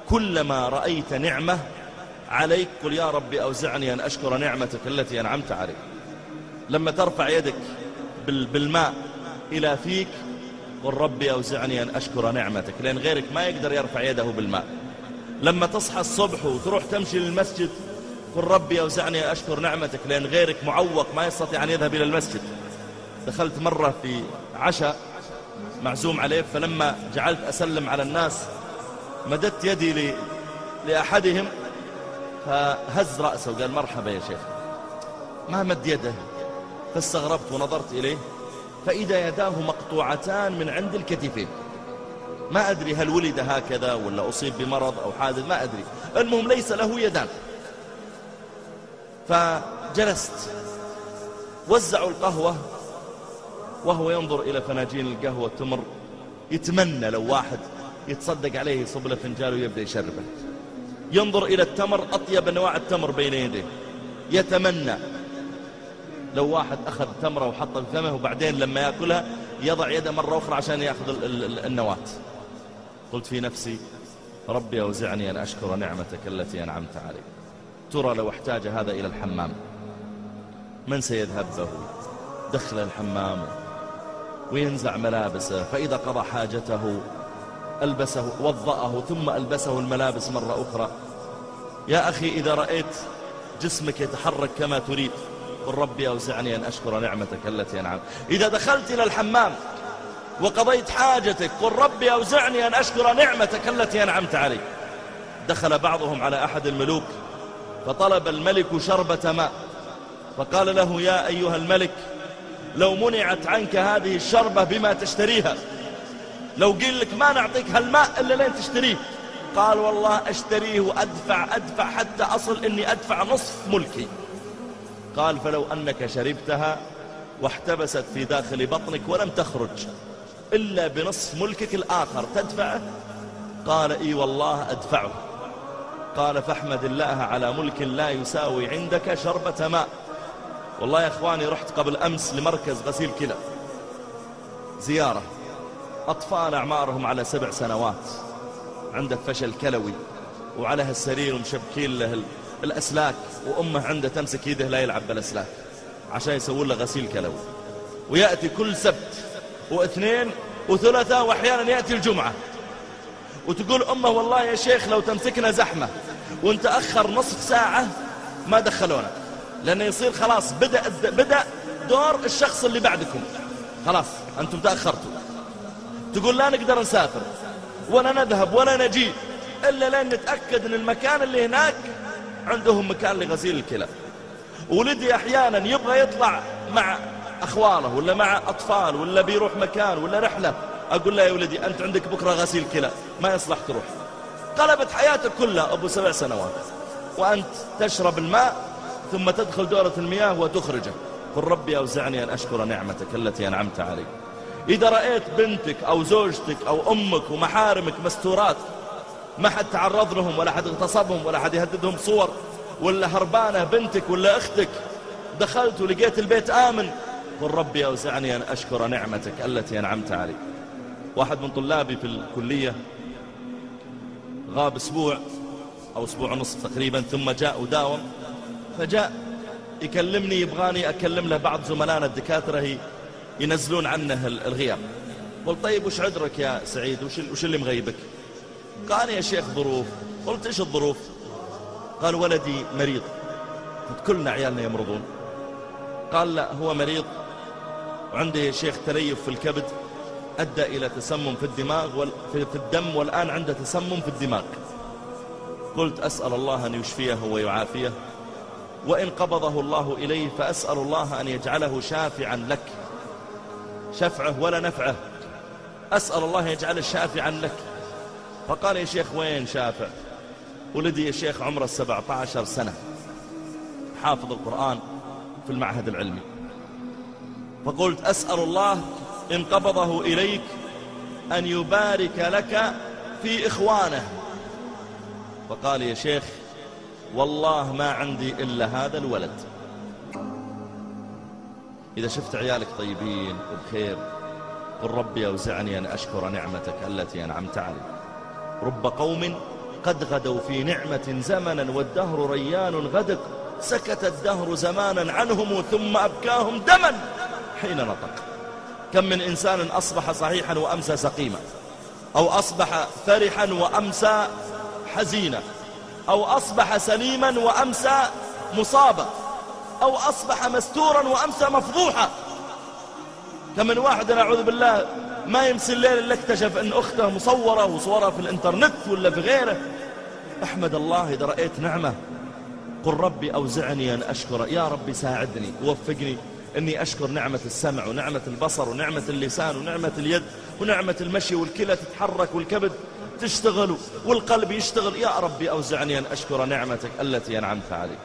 كلما رأيت نعمة عليك قل يا ربي أوزعني أن أشكر نعمتك التي أنعمت علي. لما ترفع يدك بالماء إلى فيك قل ربي أوزعني أن أشكر نعمتك، لأن غيرك ما يقدر يرفع يده بالماء. لما تصحى الصبح وتروح تمشي للمسجد قل ربي أوزعني أن أشكر نعمتك، لأن غيرك معوق ما يستطيع أن يذهب إلى المسجد. دخلت مرة في عشاء معزوم عليه، فلما جعلت أسلم على الناس مددت يدي لأحدهم فهز رأسه وقال مرحبا يا شيخ، ما مد يده، فاستغربت ونظرت إليه فإذا يداه مقطوعتان من عند الكتفين. ما أدري هل ولد هكذا ولا أصيب بمرض أو حادث، ما أدري، المهم ليس له يدان. فجلست، وزعوا القهوة وهو ينظر إلى فناجين القهوة تمر، يتمنى لو واحد يتصدق عليه يصب له فنجان ويبدأ يشربه. ينظر إلى التمر، أطيب أنواع التمر بين يديه، يتمنى لو واحد أخذ تمرة وحطها في فمه وبعدين لما يأكلها يضع يده مرة أخرى عشان يأخذ النواة. قلت في نفسي ربي أوزعني أن أشكر نعمتك التي أنعمت علي. ترى لو احتاج هذا إلى الحمام من سيذهب به؟ دخل الحمام وينزع ملابسه، فإذا قضى حاجته ألبسه وضأه ثم ألبسه الملابس مرة أخرى. يا أخي إذا رأيت جسمك يتحرك كما تريد قل ربي أوزعني أن أشكر نعمتك التي أنعمت. إذا دخلت إلى الحمام وقضيت حاجتك قل ربي أوزعني أن أشكر نعمتك التي أنعمت علي. دخل بعضهم على أحد الملوك فطلب الملك شربة ماء، فقال له يا أيها الملك لو منعت عنك هذه الشربة بما تشتريها، لو قيل لك ما نعطيك هالماء إلا لين تشتريه، قال والله أشتريه وأدفع حتى أصل إني أدفع نصف ملكي. قال فلو أنك شربتها واحتبست في داخل بطنك ولم تخرج إلا بنصف ملكك الآخر تدفعه؟ قال إي والله أدفعه. قال فاحمد الله على ملك لا يساوي عندك شربة ماء. والله يا أخواني رحت قبل أمس لمركز غسيل كلى زيارة، أطفال أعمارهم على 7 سنوات عنده فشل كلوي وعلى هالسرير ومشبكين له الأسلاك، وأمه عنده تمسك يده لا يلعب بالأسلاك عشان يسوون له غسيل كلوي، ويأتي كل سبت واثنين وثلاثة وأحيانا يأتي الجمعة، وتقول أمه والله يا شيخ لو تمسكنا زحمة وانت أخر نصف ساعة ما دخلونا، لأنه يصير خلاص بدأ دور الشخص اللي بعدكم، خلاص أنتم تأخرتوا. تقول لا نقدر نسافر ولا نذهب ولا نجي إلا لأن نتأكد أن المكان اللي هناك عندهم مكان لغسيل الكلى. ولدي أحيانا يبغى يطلع مع أخواله ولا مع أطفال ولا بيروح مكان ولا رحلة، أقول له يا ولدي أنت عندك بكرة غسيل كلى ما يصلح تروح. قلبت حياتك كلها أبو 7 سنوات وأنت تشرب الماء ثم تدخل دورة المياه وتخرجه. قل ربي أوزعني أن أشكر نعمتك التي أنعمت علي. إذا رأيت بنتك أو زوجتك أو أمك ومحارمك مستورات ما حد تعرض لهم ولا حد اغتصبهم ولا حد يهددهم صور، ولا هربانة بنتك ولا أختك دخلت ولقيت البيت آمن، قل ربي أوزعني أن أشكر نعمتك التي أنعمت علي. واحد من طلابي في الكلية غاب أسبوع أو أسبوع ونصف تقريبا، ثم جاء وداوم، فجاء يكلمني يبغاني أكلم له بعض زملائنا الدكاترة ينزلون عنه الغياب. قلت طيب وش عذرك يا سعيد، وش اللي مغيبك؟ قال يا شيخ ظروف. قلت إيش الظروف؟ قال ولدي مريض. قلت كلنا عيالنا يمرضون. قال لا هو مريض وعنده يا شيخ تليف في الكبد أدى إلى تسمم في الدماغ في الدم، والآن عنده تسمم في الدماغ. قلت أسأل الله أن يشفيه ويعافيه، وإن قبضه الله إليه فأسأل الله أن يجعله شافعا لك، شفعه ولا نفعه، أسأل الله يجعله شافعا لك. فقال يا شيخ وين شافع؟ ولدي يا شيخ عمره 17 سنة حافظ القرآن في المعهد العلمي. فقلت أسأل الله إن قبضه إليك أن يبارك لك في إخوانه. فقال يا شيخ والله ما عندي إلا هذا الولد. إذا شفت عيالك طيبين وبخير قل ربي أوزعني أن أشكر نعمتك التي أنعمت علي. رب قوم قد غدوا في نعمة زمنا والدهر ريان غدق، سكت الدهر زمانا عنهم ثم أبكاهم دما حين نطق. كم من إنسان أصبح صحيحا وأمسى سقيما، أو أصبح فرحا وأمسى حزينا، أو أصبح سليما وأمسى مصابا، أو أصبح مستورا وأمسى مفضوحا. كم من واحد نعوذ بالله ما يمسي الليل إلا اكتشف أن أخته مصورة وصورها في الإنترنت ولا في غيره. أحمد الله إذا رأيت نعمة، قل ربي أوزعني أن أشكر. يا ربي ساعدني ووفقني أني أشكر نعمة السمع ونعمة البصر ونعمة اللسان ونعمة اليد ونعمة المشي، والكلى تتحرك والكبد تشتغل والقلب يشتغل. يا ربي أوزعني أن أشكر نعمتك التي أنعمت علي.